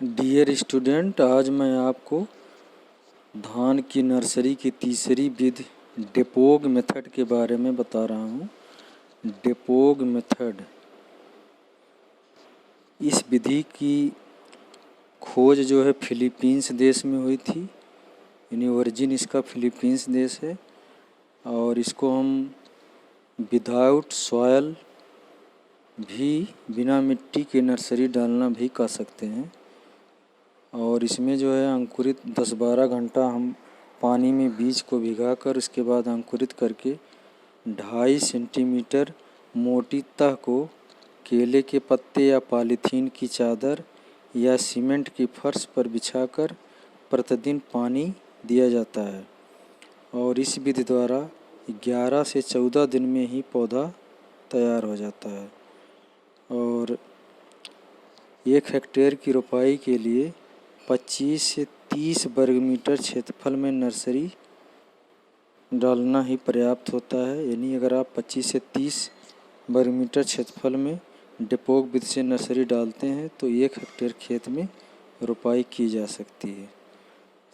Dear student, आज मैं आपको धान की नर्सरी की तीसरी विधि डेपोग मेथड के बारे में बता रहा हूँ। डेपोग मेथड, इस विधि की खोज जो है फिलीपींस देश में हुई थी, यानी ओरिजिन इसका फिलीपींस देश है। और इसको हम विदाउट सॉयल भी, बिना मिट्टी के नर्सरी डालना भी कर सकते हैं। और इसमें जो है अंकुरित 10-12 घंटा हम पानी में बीज को भिगाकर उसके बाद अंकुरित करके 2.5 सेंटीमीटर मोटी तह को केले के पत्ते या पॉलीथीन की चादर या सीमेंट की फर्श पर बिछाकर प्रतिदिन पानी दिया जाता है। और इस विधि द्वारा 11 से 14 दिन में ही पौधा तैयार हो जाता है। और 1 हेक्टेयर की रोपाई के लिए 25 से 30 वर्ग मीटर क्षेत्रफल में नर्सरी डालना ही पर्याप्त होता है। यानी अगर आप 25 से 30 वर्ग मीटर क्षेत्रफल में डेपोग विधि से नर्सरी डालते हैं तो 1 हेक्टेयर खेत में रोपाई की जा सकती है।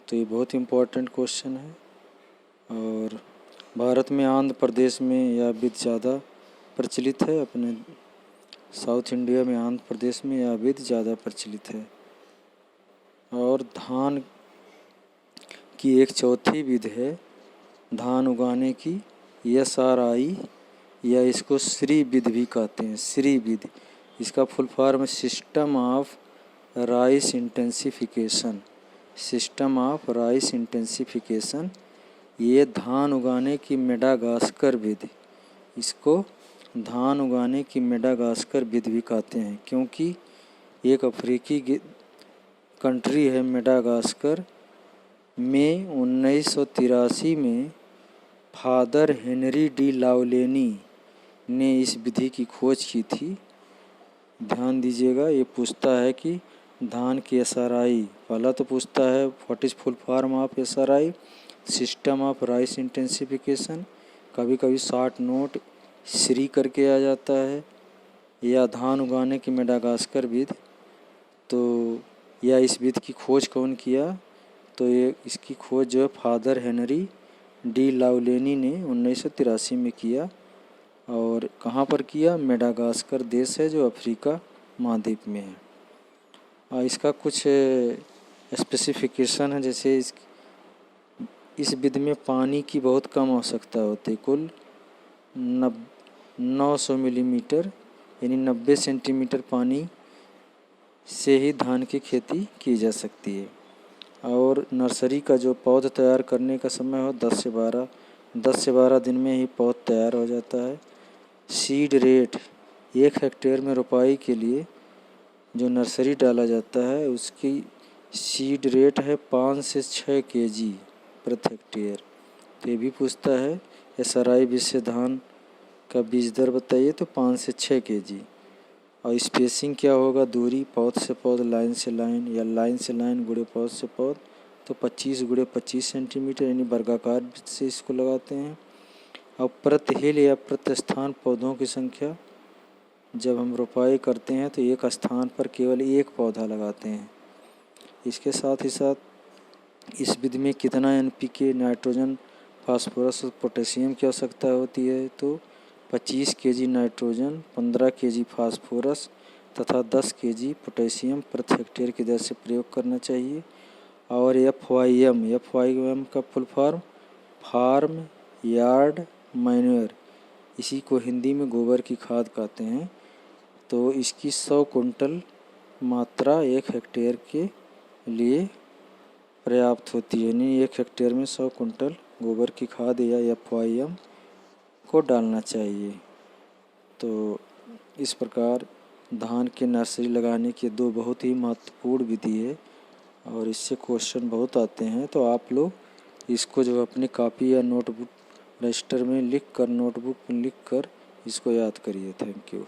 तो ये बहुत इम्पोर्टेंट क्वेश्चन है। और भारत में आंध्र प्रदेश में यह विधि ज़्यादा प्रचलित है। अपने साउथ इंडिया में आंध्र प्रदेश में यह विधि ज़्यादा प्रचलित है। और धान की एक चौथी विधि है धान उगाने की, SRI, या इसको श्री विधि भी कहते हैं। श्री विधि, इसका full form system of rice intensification. System of rice intensification, ये धान उगाने की मेडागास्कर विधि, इसको धान उगाने की मेडागास्कर विधि भी कहते हैं। क्योंकि एक अफ्रीकी कंट्री है मेडागास्कर में 1983 में फादर हेनरी डी लाउलेनी ने इस विधि की खोज की थी। ध्यान दीजिएगा, ये पूछता है कि धान की SRI, पहला तो पूछता है what is full form of SRI, system of rice intensification. कभी कभी शॉर्ट नोट श्री करके आ जाता है, या धान उगाने की मेडागास्कर विधि। तो या इस विधि की खोज कौन किया, तो ये इसकी खोज जो है फादर हेनरी डी लाउलेनी ने 1983 में किया। और कहाँ पर किया, मेडागास्कर देश है जो अफ्रीका महाद्वीप में है। और इसका कुछ स्पेसिफिकेशन है, जैसे इस विधि में पानी की बहुत कम आवश्यकता होती है। कुल 900 मिलीमीटर यानी 90 सेंटीमीटर पानी से ही धान की खेती की जा सकती है। और नर्सरी का जो पौध तैयार करने का समय हो 10 से 12 दिन में ही पौध तैयार हो जाता है। सीड रेट, 1 हेक्टेयर में रोपाई के लिए जो नर्सरी डाला जाता है उसकी सीड रेट है 5 से 6 kg प्रति हेक्टेयर। तो ये भी पूछता है SRI बीज से धान का बीज दर बताइए, तो 5 से 6 kg। और स्पेसिंग क्या होगा, दूरी पौध से पौध, लाइन से लाइन, या लाइन से लाइन गुड़े पौध से पौध, तो 25 गुड़े 25 सेंटीमीटर यानी वर्गाकार से इसको लगाते हैं। और प्रति हिल या प्रति स्थान पौधों की संख्या, जब हम रोपाई करते हैं तो एक स्थान पर केवल एक पौधा लगाते हैं। इसके साथ ही साथ इस विधि में कितना NPK, नाइट्रोजन, फास्फोरस और पोटेशियम की आवश्यकता होती है, तो 25 kg नाइट्रोजन, 15 kg फास्फोरस तथा 10 kg पोटेशियम प्रति हेक्टेयर की दर से प्रयोग करना चाहिए। और FYM का full form farm yard manure, इसी को हिंदी में गोबर की खाद कहते हैं। तो इसकी 100 कुंटल मात्रा 1 हेक्टेयर के लिए पर्याप्त होती है। यानी 1 हेक्टेयर में 100 कुंटल गोबर की खाद या FYM को डालना चाहिए। तो इस प्रकार धान के नर्सरी लगाने के 2 बहुत ही महत्वपूर्ण विधि है और इससे क्वेश्चन बहुत आते हैं। तो आप लोग इसको जो अपनी कॉपी या नोटबुक रजिस्टर में लिख कर, नोटबुक में लिख कर इसको याद करिए। Thank you.